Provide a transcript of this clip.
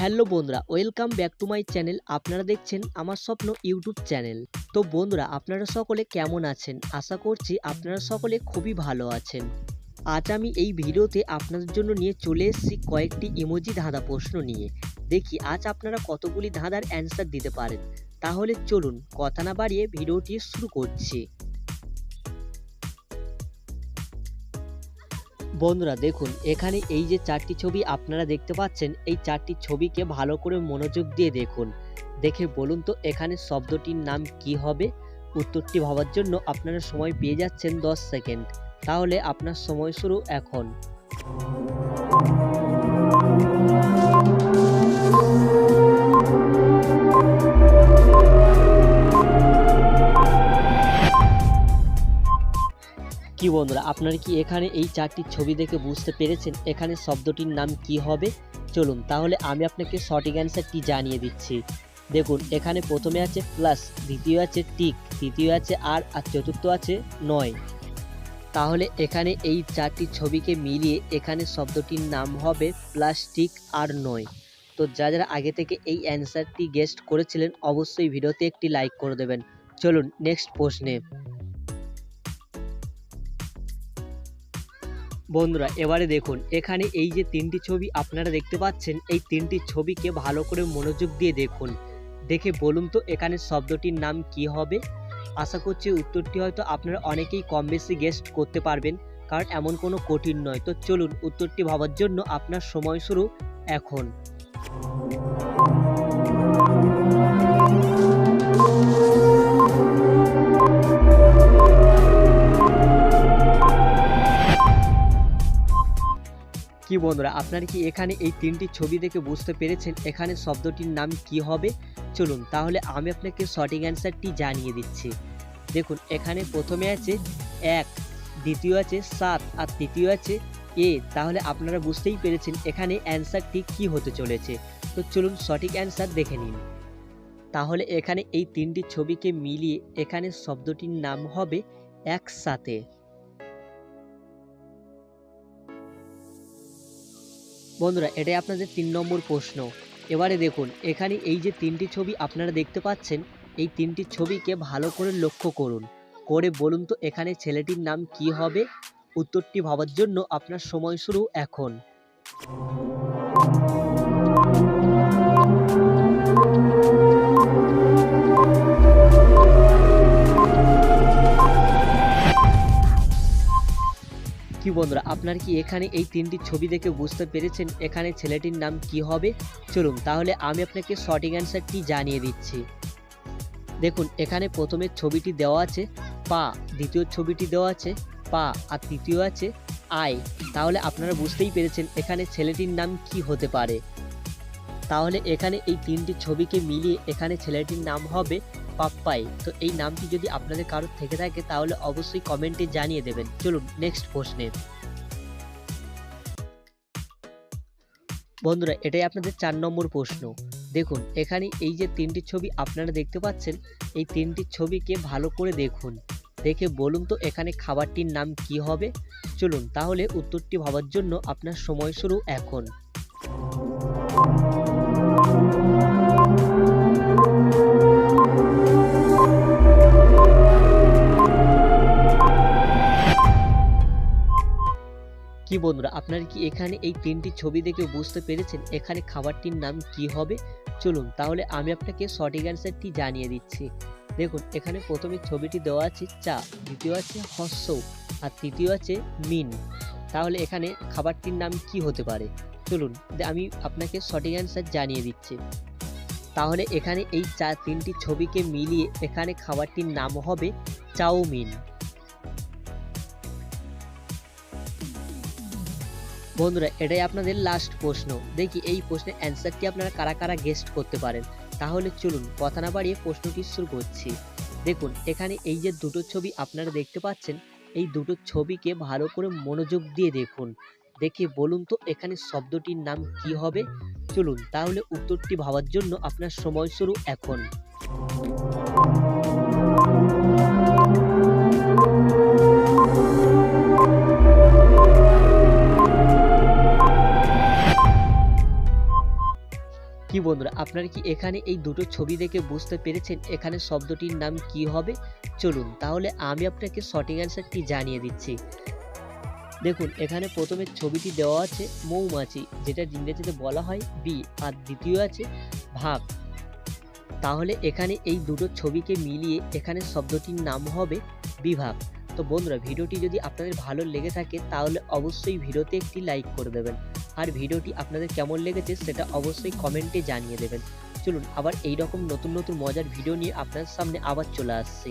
Hello বন্ধুরা, welcome back to my channel. আপনারা দেখছেন আমার স্বপ্ন ইউটিউব চ্যানেল। তো বন্ধুরা, আপনারা সকলে কেমন আছেন? আশা করছি আপনারা সকলে খুবই ভালো আছেন। আজ আমি এই ভিডিওতে আপনাদের জন্য নিয়ে চলে এসেছি কয়েকটি ইমোজি ধাঁধা প্রশ্ন নিয়ে। দেখি আজ আপনারা কতগুলি ধাঁধার অ্যান্সার দিতে পারেন। তাহলে চলুন কথা না বাড়িয়ে ভিডিওটি শুরু করছি। বন্ধুরা দেখুন, এখানে এই যে চারটি ছবি আপনারা দেখতে পাচ্ছেন, এই চারটি ছবিকে ভালো করে মনোযোগ দিয়ে দেখুন। দেখে বলুন তো এখানে শব্দটির নাম কি হবে? উত্তরটি ভাবার জন্য আপনারা সময় পেয়ে যাচ্ছেন 10 সেকেন্ড। তাহলে আপনার সময় শুরু এখন। কি বন্ধুরা, আপনারা কি এখানে এই চারটি ছবি দেখে বুঝতে পেরেছেন এখানে শব্দটির নাম কি হবে? চলুন তাহলে আমি আপনাকে সঠিক অ্যান্সারটি জানিয়ে দিচ্ছি। দেখুন, এখানে প্রথমে আছে প্লাস, দ্বিতীয় আছে টিক, তৃতীয় আছে আর চতুর্থ আছে নয়। তাহলে এখানে এই চারটি ছবিকে মিলিয়ে এখানে শব্দটির নাম হবে প্লাস্টিক আর নয়। তো যারা আগে থেকে এই অ্যান্সারটি গেস্ট করেছিলেন অবশ্যই ভিডিওতে একটি লাইক করে দেবেন। চলুন নেক্সট প্রশ্নে। বন্ধুরা এবারে দেখুন, এখানে এই যে তিনটি ছবি আপনারা দেখতে পাচ্ছেন, এই তিনটি ছবিকে ভালো করে মনোযোগ দিয়ে দেখুন। দেখে বলুন তো এখানে শব্দটির নাম কি হবে? আশা করছি উত্তরটি হয়তো আপনারা অনেকেই কম বেশি গেস্ট করতে পারবেন, কারণ এমন কোনো কঠিন নয়। তো চলুন উত্তরটি ভাবার জন্য আপনার সময় শুরু এখন। কি বন্ধুরা, আপনারা কি এখানে এই তিনটি ছবি দেখে বুঝতে পেরেছেন এখানে শব্দটির নাম কি হবে? চলুন তাহলে আমি আপনাকে সঠিক অ্যান্সারটি জানিয়ে দিচ্ছি। দেখুন, এখানে প্রথমে আছে 1, দ্বিতীয় আছে 7 আর তৃতীয় আছে এ। তাহলে আপনারা বুঝতেই পেরেছেন এখানে অ্যান্সারটি কি হতে চলেছে। তো চলুন সঠিক অ্যান্সার দেখে নিন। তাহলে এখানে এই তিনটি ছবিকে মিলিয়ে এখানে শব্দটির নাম হবে একসাথে। বন্ধুরা এটাই আপনাদের 3 নম্বর প্রশ্ন। এবারে দেখুন, এখানে এই যে তিনটি ছবি আপনারা দেখতে পাচ্ছেন, এই তিনটি ছবিকে ভালো করে লক্ষ্য করুন, করে বলুন তো এখানে ছেলেটির নাম কি হবে? উত্তরটি ভাবার জন্য আপনার সময় শুরু এখন। কি বন্ধুরা, আপনার কি এখানে এই তিনটি ছবি দেখে বুঝতে পেরেছেন এখানে ছেলেটির নাম কি হবে? চলুন তাহলে আমি আপনাকে সঠিক অ্যান্সারটি জানিয়ে দিচ্ছি। দেখুন, এখানে প্রথমের ছবিটি দেওয়া আছে পা, দ্বিতীয় ছবিটি দেওয়া আছে পা আর তৃতীয় আছে আয়। তাহলে আপনারা বুঝতেই পেরেছেন এখানে ছেলেটির নাম কি হতে পারে। তাহলে এখানে এই তিনটি ছবিকে মিলিয়ে এখানে ছেলেটির নাম হবে পাপ্পাই। তো এই নামটি যদি আপনাদের কারোর থেকে থাকে তাহলে অবশ্যই কমেন্টে জানিয়ে দেবেন। চলুন নেক্সট প্রশ্নে। বন্ধুরা এটাই আপনাদের 4 নম্বর প্রশ্ন। দেখুন, এখানে এই যে তিনটি ছবি আপনারা দেখতে পাচ্ছেন, এই তিনটি ছবিকে ভালো করে দেখুন, দেখে বলুন তো এখানে খাবারটির নাম কি হবে? চলুন তাহলে উত্তরটি ভাবার জন্য আপনার সময় শুরু এখন। কি বন্ধুরা, আপনারা কি এখানে এই তিনটি ছবি দেখে বুঝতে পেরেছেন এখানে খাবারটির নাম কি হবে? চলুন তাহলে আমি আপনাকে সঠিক অ্যান্সারটি জানিয়ে দিচ্ছি। দেখুন, এখানে প্রথমে ছবিটি দেওয়া আছে চা, দ্বিতীয় আছে হস্য আর তৃতীয় আছে মিন। তাহলে এখানে খাবারটির নাম কি হতে পারে? চলুন আমি আপনাকে সঠিক অ্যান্সার জানিয়ে দিচ্ছি। তাহলে এখানে এই তিনটি ছবিকে মিলিয়ে এখানে খাবারটির নাম হবে চাউমিন। বন্ধুরা এটাই আপনাদের লাস্ট প্রশ্ন। দেখি এই প্রশ্নের অ্যান্সারটি আপনারা কারা কারা গেস্ট করতে পারেন। তাহলে চলুন কথা না বাড়িয়ে প্রশ্নটি শুরু করছি। দেখুন, এখানে এই যে দুটো ছবি আপনারা দেখতে পাচ্ছেন, এই দুটো ছবিকে ভালো করে মনোযোগ দিয়ে দেখুন, দেখে বলুন তো এখানে শব্দটির নাম কি হবে? চলুন তাহলে উত্তরটি ভাবার জন্য আপনার সময় শুরু এখন। কি বন্ধুরা, আপনারা কি এখানে এই দুটো ছবি দেখে বুঝতে পেরেছেন এখানে শব্দটির নাম কি হবে? চলুন তাহলে আমি আপনাকে সঠিক অ্যান্সারটি জানিয়ে দিচ্ছি। দেখুন এখানে প্রথমে ছবিটি দেওয়া আছে মৌমাছি, যেটা ইংরেজিতে বলা হয় বি, আর দ্বিতীয় আছে ভাগ। তাহলে এখানে এই দুটো ছবিকে মিলিয়ে এখানে শব্দটির নাম হবে বিভাগ। তো বন্ধুরা, ভিডিওটি যদি আপনাদের ভালো লেগে থাকে তাহলে অবশ্যই ভিডিওতে একটি লাইক করে দেবেন, আর ভিডিওটি আপনাদের কেমন লেগেছে সেটা অবশ্যই কমেন্টে জানিয়ে দেবেন। চলুন আবার এই রকম নতুন নতুন মজার ভিডিও নিয়ে আপনার সামনে আবার চলে আসছি।